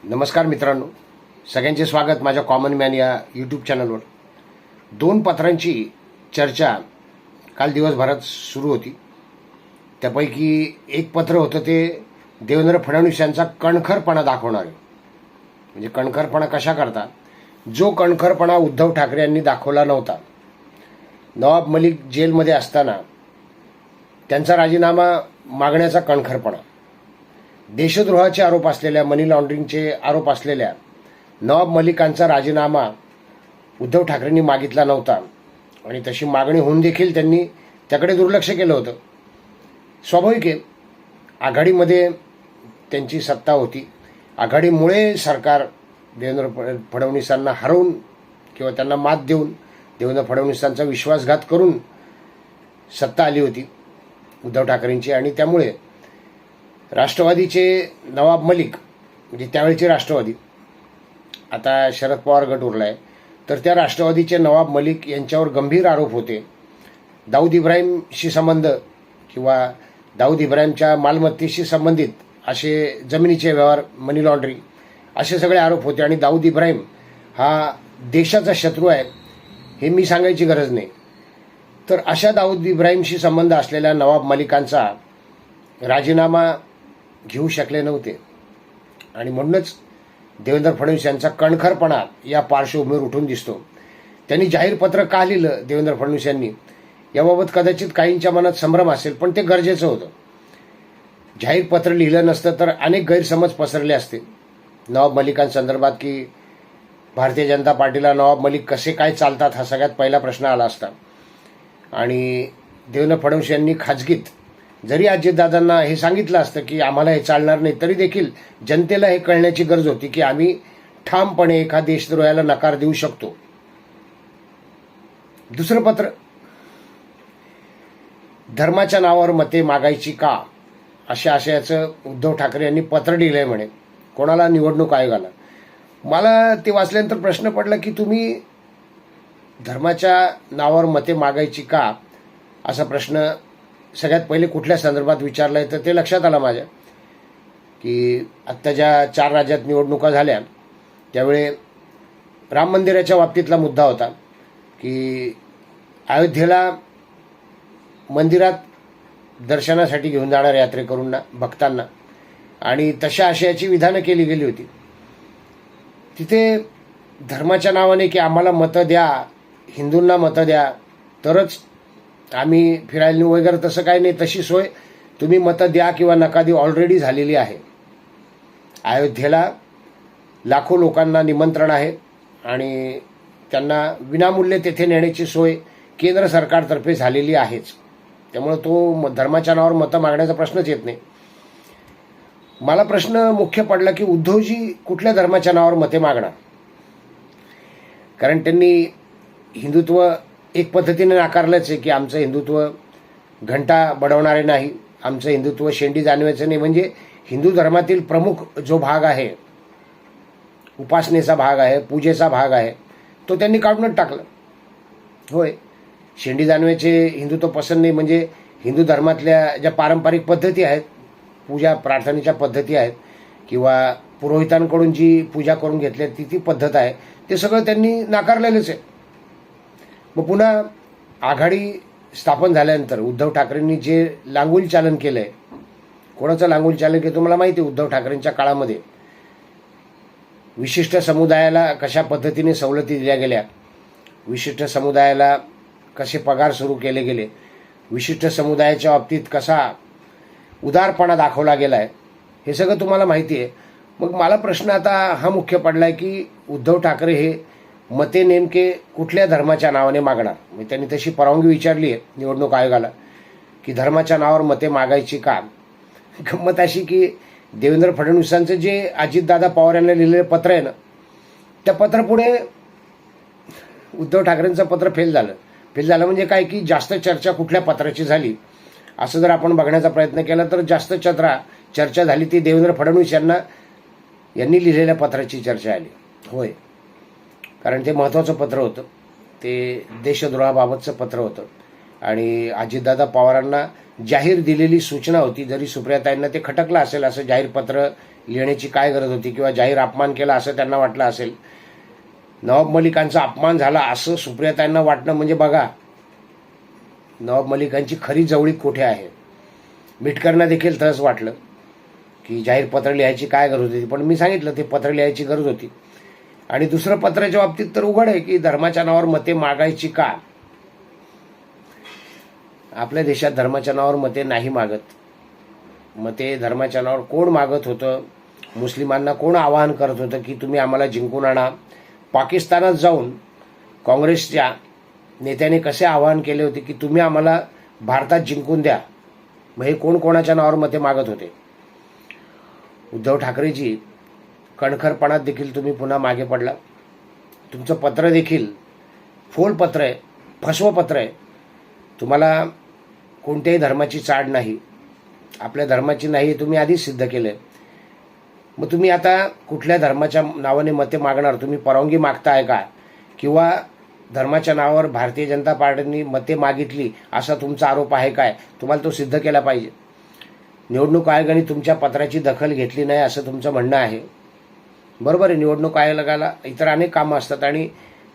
नमस्कार मित्रांनो, सगळ्यांचे स्वागत माझ्या कॉमन मॅन या यूट्यूब चॅनलवर. दोन पत्रांची चर्चा काल दिवसभरात सुरू होती. त्यापैकी एक पत्र होतं ते देवेंद्र फडणवीस यांचा कणखरपणा दाखवणारे. म्हणजे कणखरपणा कशा करता, जो कणखरपणा उद्धव ठाकरे यांनी दाखवला नव्हता. नवाब मलिक जेलमध्ये असताना त्यांचा राजीनामा मागण्याचा कणखरपणा, देशद्रोहाचे आरोप असलेल्या, मनी लॉन्ड्रिंगचे आरोप असलेल्या नवाब मलिकांचा राजीनामा उद्धव ठाकरेंनी मागितला नव्हता आणि तशी मागणी होऊन देखील त्यांनी त्याकडे दुर्लक्ष केलं होतं. स्वाभाविक आहे, आघाडीमध्ये त्यांची सत्ता होती. आघाडीमुळे सरकार देवेंद्र फडणवीसांना हरवून किंवा त्यांना मात देऊन देवेंद्र फडणवीसांचा विश्वासघात करून सत्ता आली होती उद्धव ठाकरेंची. आणि त्यामुळे राष्ट्रवादीचे नवाब मलिक, म्हणजे त्यावेळचे राष्ट्रवादी, आता शरद पवार गट उरला आहे, तर त्या राष्ट्रवादीचे नवाब मलिक यांच्यावर गंभीर आरोप होते. दाऊद इब्राहिमशी संबंध किंवा दाऊद इब्राहिमच्या मालमत्तेशी संबंधित असे जमिनीचे व्यवहार, मनी लॉन्ड्रिंग, असे सगळे आरोप होते. आणि दाऊद इब्राहिम हा देशाचा शत्रू आहे हे मी सांगायची गरज नाही. तर अशा दाऊद इब्राहिमशी संबंध असलेल्या नवाब मलिकांचा राजीनामा घेऊ शकले नव्हते. आणि म्हणूनच देवेंद्र फडणवीस यांचा कणखरपणा या पार्श्वभूमीवर उठून दिसतो. त्यांनी जाहीर पत्र का लिहिलं देवेंद्र फडणवीस यांनी, याबाबत कदाचित काहींच्या मनात संभ्रम असेल, पण ते गरजेचं होतं. जाहीर पत्र लिहिलं नसतं तर अनेक गैरसमज पसरले असते नवाब मलिकांसंदर्भात, की भारतीय जनता पार्टीला नवाब मलिक कसे काय चालतात हा सगळ्यात पहिला प्रश्न आला असता. आणि देवेंद्र फडणवीस यांनी खाजगीत जरी अजितदादांना हे सांगितलं असतं की आम्हाला हे चालणार नाही, तरी देखील जनतेला हे कळण्याची गरज होती की आम्ही ठामपणे एका देशद्रोहाला नकार देऊ शकतो. दुसरं पत्र, धर्माच्या नावावर मते मागायची का, अशा आशयाचं उद्धव ठाकरे यांनी पत्र लिहिलंय म्हणे कोणाला, निवडणूक आयोगाला. मला ते वाचल्यानंतर प्रश्न पडला की तुम्ही धर्माच्या नावावर मते मागायची का, असा प्रश्न सगळ्यात पहिले कुठल्या संदर्भात विचारलाय. तर ते लक्षात आलं माझ्या की आत्ता ज्या 4 राज्यात निवडणुका झाल्या त्यावेळे राम मंदिराच्या बाबतीतला मुद्दा होता की अयोध्येला मंदिरात दर्शनासाठी घेऊन जाणाऱ्या यात्रेकरूंना, भक्तांना, आणि तशा आशयाची विधानं केली गेली होती. तिथे धर्माच्या नावाने की आम्हाला मतं द्या, हिंदूंना मतं द्या तरच आम्ही फिरायला नेऊ वगैरे, तसं काही नाही. तशी सोय तुम्ही मतं द्या किंवा नका देऊ ऑलरेडी झालेली आहे. अयोध्येला लाखो लोकांना निमंत्रण आहे आणि त्यांना विनामूल्य तेथे नेण्याची सोय केंद्र सरकारतर्फे झालेली आहेच. त्यामुळे तो धर्माच्या नावावर मतं मागण्याचा प्रश्नच येत नाही. मला प्रश्न मुख्य पडला की उद्धवजी कुठल्या धर्माच्या नावावर मते मागणार. कारण त्यांनी हिंदुत्व एक पद्धतीने नाकारलंच आहे की आमचं हिंदुत्व घंटा बडवणारे नाही, आमचं हिंदुत्व शेंडी जाणवायचं नाही. म्हणजे हिंदू धर्मातील प्रमुख जो भाग आहे, उपासनेचा भाग आहे, पूजेचा भाग आहे, तो त्यांनी काढूनच टाकला. होय, शेंडी जाणवायचे हिंदुत्व पसंत नाही. म्हणजे हिंदू धर्मातल्या ज्या पारंपरिक पद्धती आहेत, पूजा प्रार्थनेच्या पद्धती आहेत किंवा पुरोहितांकडून जी पूजा करून घेतली ती पद्धत आहे, ते सगळं त्यांनी नाकारलेलंच आहे. मग पुन्हा आघाडी स्थापन झाल्यानंतर उद्धव ठाकरेंनी जे लांगुल चालन केलंय, कोणाचं लांगुल चालन केलं तुम्हाला माहिती आहे. उद्धव ठाकरेंच्या काळामध्ये विशिष्ट समुदायाला कशा पद्धतीने सवलती दिल्या गेल्या, विशिष्ट समुदायाला कसे पगार सुरू केले गेले, विशिष्ट समुदायाच्या बाबतीत कसा उदारपणा दाखवला गेलाय, हे सगळं तुम्हाला माहिती आहे. मग मला प्रश्न आता हा मुख्य पडलाय की उद्धव ठाकरे हे मते नेमके कुठल्या धर्माच्या नावाने मागणार. म्हणजे त्यांनी तशी परवानगी विचारली आहे निवडणूक आयोगाला की धर्माच्या नावावर मते मागायची का. गंमत अशी की देवेंद्र फडणवीसांचं जे अजितदादा पवार यांना लिहिलेलं पत्र आहे ना, त्या पत्रापुढे उद्धव ठाकरेंचं पत्र फेल झालं. म्हणजे काय की जास्त चर्चा कुठल्या पत्राची झाली असं जर आपण बघण्याचा प्रयत्न केला तर जास्त चर्चा झाली ती देवेंद्र फडणवीस यांनी लिहिलेल्या पत्राची चर्चा आली. होय, कारण ते महत्त्वाचं पत्र होतं, ते देशद्रोहाबाबतचं पत्र होतं. आणि अजितदादा पवारांना जाहीर दिलेली सूचना होती. जरी सुप्रियाताईंना ते खटकलं असेल, असं जाहीर पत्र लिहिण्याची काय गरज होती, किंवा जाहीर अपमान केला असं त्यांना वाटलं असेल, नवाब मलिकांचा अपमान झाला असं सुप्रियाताईंना वाटणं म्हणजे बघा नवाब मलिकांची खरी जवळीक कुठे आहे. मिटकरना देखील तसंच वाटलं की जाहीर पत्र लिहायची काय गरज होती, पण मी सांगितलं ते पत्र लिहायची गरज होती. आणि दुसरं पत्राच्या बाबतीत तर उघड आहे की धर्माच्या नावावर मते मागायची का. आपल्या देशात धर्माच्या नावावर मते नाही मागत. मते धर्माच्या नावावर कोण मागत होतं, मुस्लिमांना कोण आवाहन करत होतं की तुम्ही आम्हाला जिंकून आणा. पाकिस्तानात जाऊन काँग्रेसच्या नेत्याने कसे आवाहन केले होते की तुम्ही आम्हाला भारतात जिंकून द्या. मग हे कोण कोणाच्या नावावर मते मागत होते. उद्धव ठाकरेजी कणखरपणात देखील तुम्ही पुन्हा मागे पडला. तुमचं पत्र देखील फोल पत्र आहे, फसवं पत्र आहे. तुम्हाला कोणत्याही धर्माची चाड नाही, आपल्या धर्माची नाही हे तुम्ही आधीच सिद्ध केलं. मग तुम्ही आता कुठल्या धर्माच्या नावाने मते मागणार. तुम्ही परवानगी मागताय का, किंवा धर्माच्या नावावर भारतीय जनता पार्टीने मते मागितली असा तुमचा आरोप आहे काय. तुम्हाला तो सिद्ध केला पाहिजे. निवडणूक आयोगाने तुमच्या पत्राची दखल घेतली नाही असं तुमचं म्हणणं आहे. बरोबर आहे, निवडणूक आयोगाला इतर अनेक कामं असतात आणि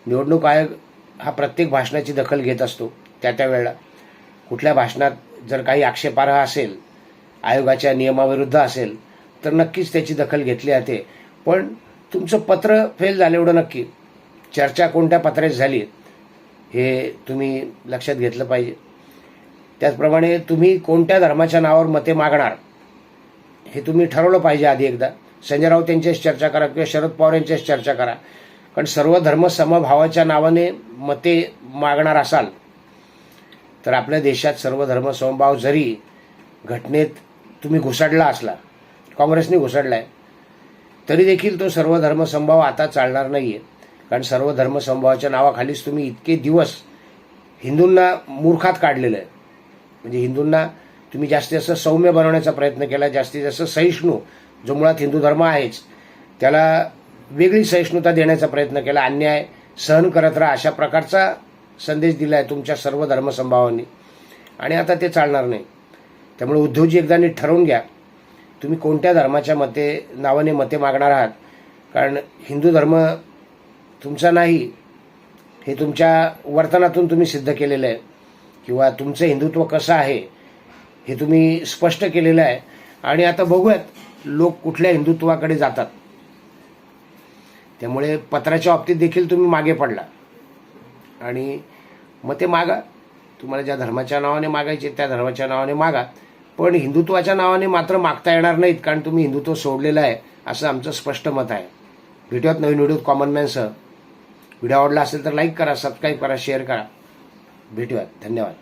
निवडणूक आयोग हा प्रत्येक भाषणाची दखल घेत असतो. त्या वेळेला कुठल्या भाषणात जर काही आक्षेपार्ह असेल, आयोगाच्या नियमाविरुद्ध असेल, तर नक्कीच त्याची दखल घेतली जाते. पण तुमचं पत्र फेल झालं एवढं नक्की. चर्चा कोणत्या पत्राची झाली हे तुम्ही लक्षात घेतलं पाहिजे. त्याचप्रमाणे तुम्ही कोणत्या धर्माच्या नावावर मते मागणार हे तुम्ही ठरवलं पाहिजे आधी एकदा. संजय राऊत यांच्याशी चर्चा करा किंवा शरद पवार यांच्याशी चर्चा करा. कारण सर्व धर्म समभावाच्या नावाने मते मागणार असाल तर आपल्या देशात सर्व धर्म समभाव जरी घटनेत तुम्ही घुसडला असला, काँग्रेसने घुसडलाय, तरी देखील तो सर्व धर्म समभाव आता चालणार नाही आहे. कारण सर्व धर्म समभावाच्या नावाखालीच तुम्ही इतके दिवस हिंदूंना मूर्खात काढलेलं आहे. म्हणजे हिंदूंना तुम्ही जास्तीत जास्त सौम्य बनवण्याचा प्रयत्न केला, जास्तीत जास्त सहिष्णू, जो मुळात हिंदू धर्म आहेच त्याला वेगळी सहिष्णुता देण्याचा प्रयत्न केला. अन्याय सहन करत राहा अशा प्रकारचा संदेश दिला आहे तुमच्या सर्व धर्मसमभावांनी, आणि आता ते चालणार नाही. त्यामुळे उद्धवजी एकदा नीट ठरवून घ्या तुम्ही कोणत्या धर्माच्या नावाने मते मागणार आहात. कारण हिंदू धर्म तुमचा नाही हे तुमच्या वर्तनातून तुम्ही सिद्ध केलेलं आहे, किंवा तुमचं हिंदुत्व कसं आहे हे तुम्ही स्पष्ट केलेलं आहे. आणि आता बघूयात लोक कुठल्या हिंदुत्वाकडे जातात. त्यामुळे पत्राच्या बाबतीत देखील तुम्ही मागे पडला आणि मते मागा. तुम्हाला ज्या धर्माच्या नावाने मागायचे त्या धर्माच्या नावाने मागा, पण हिंदुत्वाच्या नावाने मात्र मागता येणार नाहीत. कारण तुम्ही हिंदुत्व सोडलेलं आहे असं आमचं स्पष्ट मत आहे. भेटूयात नवीन व्हिडिओत कॉमन मॅनसह. व्हिडिओ आवडला असेल तर लाईक करा, सबस्क्राईब करा, शेअर करा. भेटूयात. धन्यवाद.